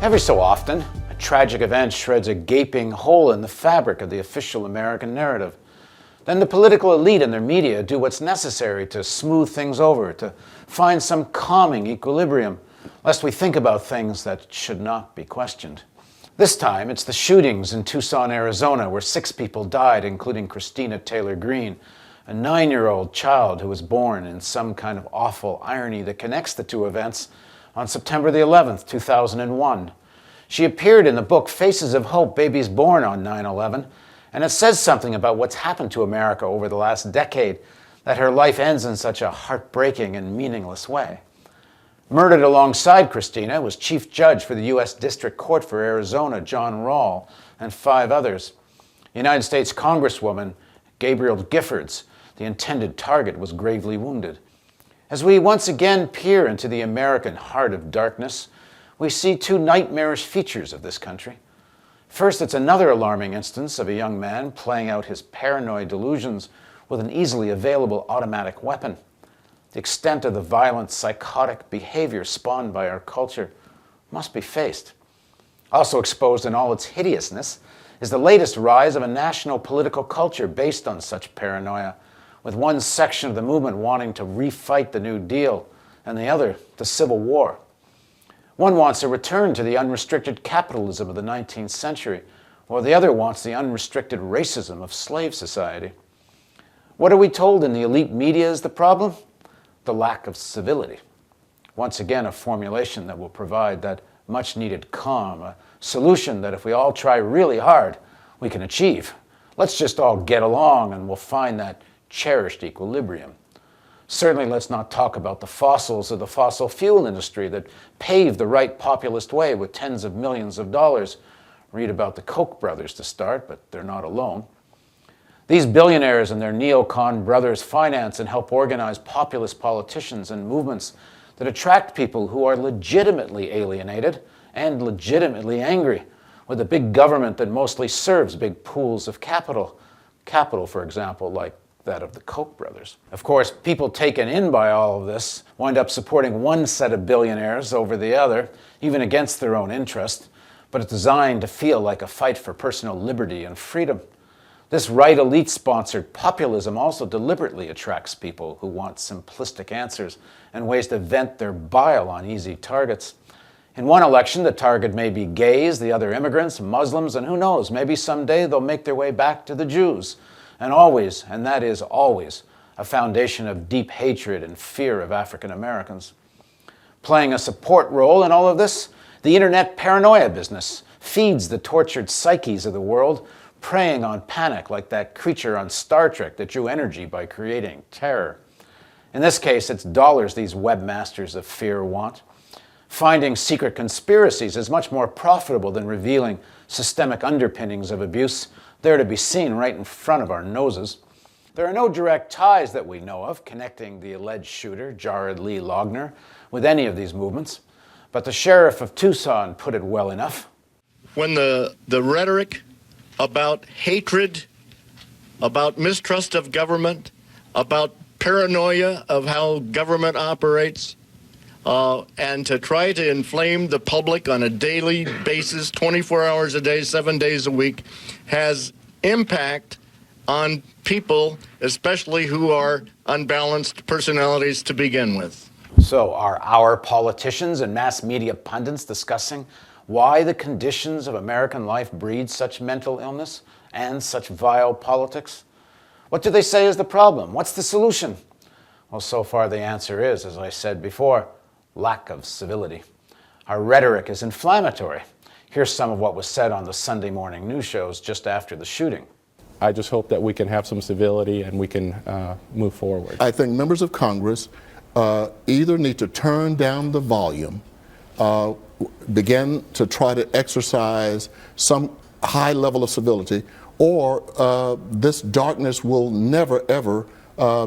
Every so often, a tragic event shreds a gaping hole in the fabric of the official American narrative. Then the political elite and their media do what's necessary to smooth things over, to find some calming equilibrium, lest we think about things that should not be questioned. This time, it's the shootings in Tucson, Arizona, where 6 people died, including Christina Taylor Greene, a 9-year-old child who was born in some kind of awful irony that connects the two events on September the 11th, 2001. She appeared in the book Faces of Hope, Babies Born on 9/11, and it says something about what's happened to America over the last decade, that her life ends in such a heartbreaking and meaningless way. Murdered alongside Christina was Chief Judge for the U.S. District Court for Arizona, John Rawl, and 5 others. United States Congresswoman Gabrielle Giffords, the intended target, was gravely wounded. As we once again peer into the American heart of darkness, we see 2 nightmarish features of this country. First, it's another alarming instance of a young man playing out his paranoid delusions with an easily available automatic weapon. The extent of the violent, psychotic behavior spawned by our culture must be faced. Also exposed in all its hideousness is the latest rise of a national political culture based on such paranoia, with one section of the movement wanting to refight the New Deal and the other the Civil War. One wants a return to the unrestricted capitalism of the 19th century, while the other wants the unrestricted racism of slave society. What are we told in the elite media is the problem? The lack of civility. Once again, a formulation that will provide that much-needed calm, a solution that if we all try really hard, we can achieve. Let's just all get along and we'll find that cherished equilibrium. Certainly let's not talk about the fossils of the fossil fuel industry that paved the right populist way with tens of millions of dollars. Read about the Koch brothers to start, but they're not alone. These billionaires and their neocon brothers finance and help organize populist politicians and movements that attract people who are legitimately alienated and legitimately angry with a big government that mostly serves big pools of capital. Capital, for example, like that of the Koch brothers. Of course, people taken in by all of this wind up supporting one set of billionaires over the other, even against their own interest, but it's designed to feel like a fight for personal liberty and freedom. This right elite-sponsored populism also deliberately attracts people who want simplistic answers and ways to vent their bile on easy targets. In one election, the target may be gays, the other immigrants, Muslims, and who knows, maybe someday they'll make their way back to the Jews. And always, and that is always, a foundation of deep hatred and fear of African Americans. Playing a support role in all of this, the internet paranoia business feeds the tortured psyches of the world, preying on panic like that creature on Star Trek that drew energy by creating terror. In this case, it's dollars these webmasters of fear want. Finding secret conspiracies is much more profitable than revealing systemic underpinnings of abuse. They're to be seen right in front of our noses. There are no direct ties that we know of connecting the alleged shooter, Jared Lee Loughner, with any of these movements. But the sheriff of Tucson put it well enough. When the rhetoric about hatred, about mistrust of government, about paranoia of how government operates, and to try to inflame the public on a daily basis, 24 hours a day, 7 days a week, has impact on people, especially who are unbalanced personalities to begin with. So are our politicians and mass media pundits discussing why the conditions of American life breed such mental illness and such vile politics? What do they say is the problem? What's the solution? Well, so far the answer is, as I said before, lack of civility. Our rhetoric is inflammatory. Here's some of what was said on the Sunday morning news shows just after the shooting. I just hope that we can have some civility and we can move forward. I think members of Congress either need to turn down the volume, begin to try to exercise some high level of civility, or this darkness will never, ever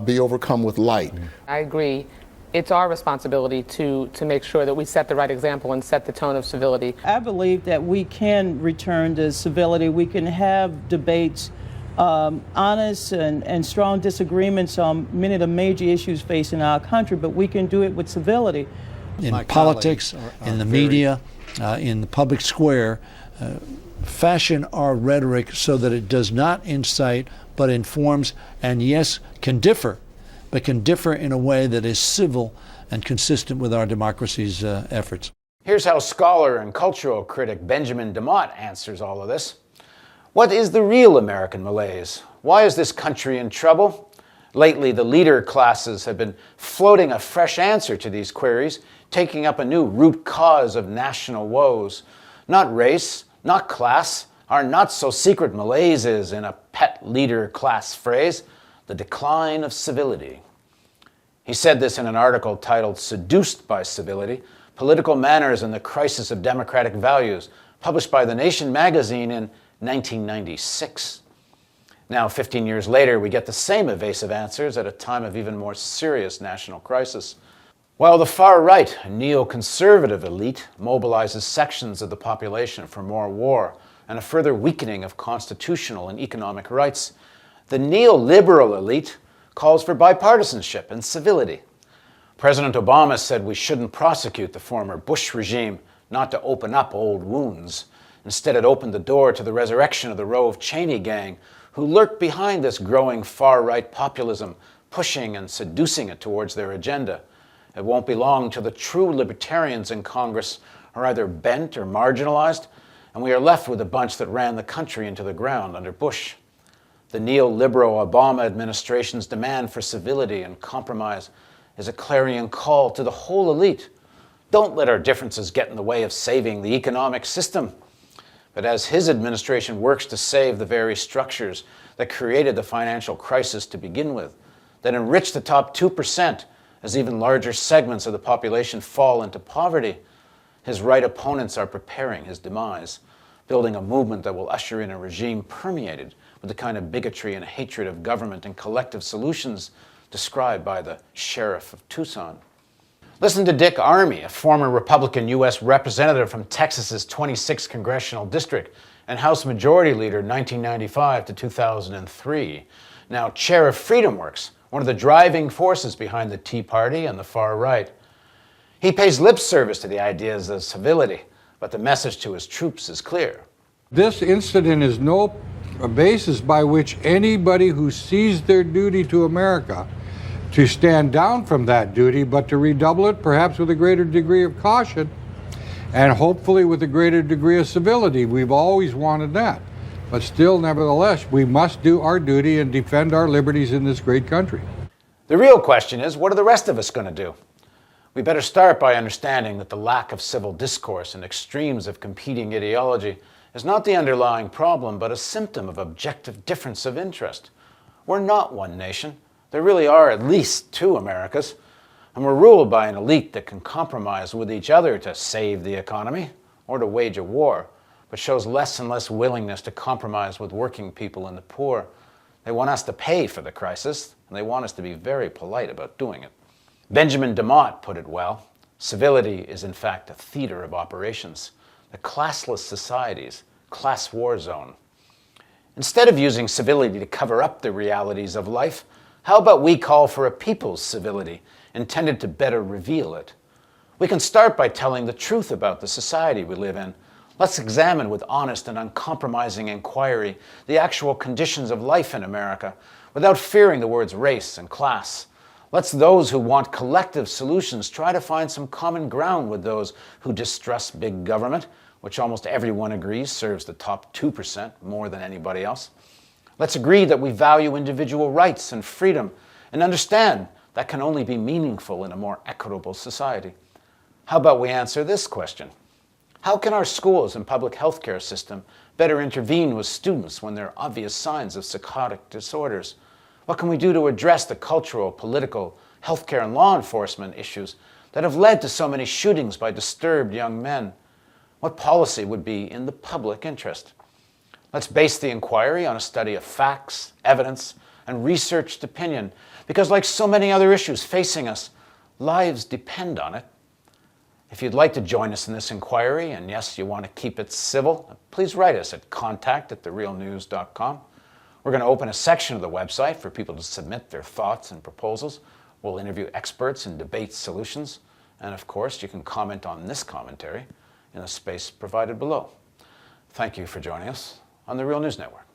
be overcome with light. I agree. It's our responsibility to make sure that we set the right example and set the tone of civility. I believe that we can return to civility. We can have debates, honest and strong disagreements on many of the major issues facing our country, but we can do it with civility. In politics, in the media, in the public square, fashion our rhetoric so that it does not incite but informs, and yes, can differ, but can differ in a way that is civil and consistent with our democracy's efforts. Here's how scholar and cultural critic Benjamin DeMott answers all of this. What is the real American malaise? Why is this country in trouble? Lately, the leader classes have been floating a fresh answer to these queries, taking up a new root cause of national woes. Not race, not class. Our not-so-secret malaise is, in a pet leader class phrase, the decline of civility. He said this in an article titled Seduced by Civility, Political Manners and the Crisis of Democratic Values, published by The Nation magazine in 1996. Now, 15 years later, we get the same evasive answers at a time of even more serious national crisis. While the far-right, neoconservative elite mobilizes sections of the population for more war and a further weakening of constitutional and economic rights, the neoliberal elite calls for bipartisanship and civility. President Obama said we shouldn't prosecute the former Bush regime, not to open up old wounds. Instead, it opened the door to the resurrection of the Rove Cheney gang, who lurked behind this growing far-right populism, pushing and seducing it towards their agenda. It won't be long till the true libertarians in Congress are either bent or marginalized, and we are left with a bunch that ran the country into the ground under Bush. The neoliberal Obama administration's demand for civility and compromise is a clarion call to the whole elite. Don't let our differences get in the way of saving the economic system. But as his administration works to save the very structures that created the financial crisis to begin with, that enrich the top 2% as even larger segments of the population fall into poverty, his right opponents are preparing his demise, building a movement that will usher in a regime permeated with the kind of bigotry and hatred of government and collective solutions described by the sheriff of Tucson. Listen to Dick Armey, a former Republican U.S. representative from Texas's 26th congressional district and House Majority Leader 1995 to 2003, now chair of FreedomWorks, one of the driving forces behind the Tea Party and the far right. He pays lip service to the ideas of civility, but the message to his troops is clear. This incident is no basis by which anybody who sees their duty to America to stand down from that duty, but to redouble it, perhaps with a greater degree of caution, and hopefully with a greater degree of civility. We've always wanted that. But still, nevertheless, we must do our duty and defend our liberties in this great country. The real question is, what are the rest of us going to do? We better start by understanding that the lack of civil discourse and extremes of competing ideology is not the underlying problem, but a symptom of objective difference of interest. We're not one nation. There really are at least two Americas, and we're ruled by an elite that can compromise with each other to save the economy or to wage a war, but shows less and less willingness to compromise with working people and the poor. They want us to pay for the crisis, and they want us to be very polite about doing it. Benjamin DeMott put it well. Civility is in fact a theater of operations, the classless society's class war zone. Instead of using civility to cover up the realities of life, how about we call for a people's civility intended to better reveal it? We can start by telling the truth about the society we live in. Let's examine with honest and uncompromising inquiry the actual conditions of life in America without fearing the words race and class. Let's those who want collective solutions try to find some common ground with those who distrust big government, which almost everyone agrees serves the top 2% more than anybody else. Let's agree that we value individual rights and freedom and understand that can only be meaningful in a more equitable society. How about we answer this question? How can our schools and public health care system better intervene with students when there are obvious signs of psychotic disorders? What can we do to address the cultural, political, healthcare, and law enforcement issues that have led to so many shootings by disturbed young men? What policy would be in the public interest? Let's base the inquiry on a study of facts, evidence, and researched opinion, because like so many other issues facing us, lives depend on it. If you'd like to join us in this inquiry, and yes, you want to keep it civil, please write us at contact@therealnews.com. We're going to open a section of the website for people to submit their thoughts and proposals. We'll interview experts and debate solutions. And of course, you can comment on this commentary. in a space provided below. Thank you for joining us on the Real News Network.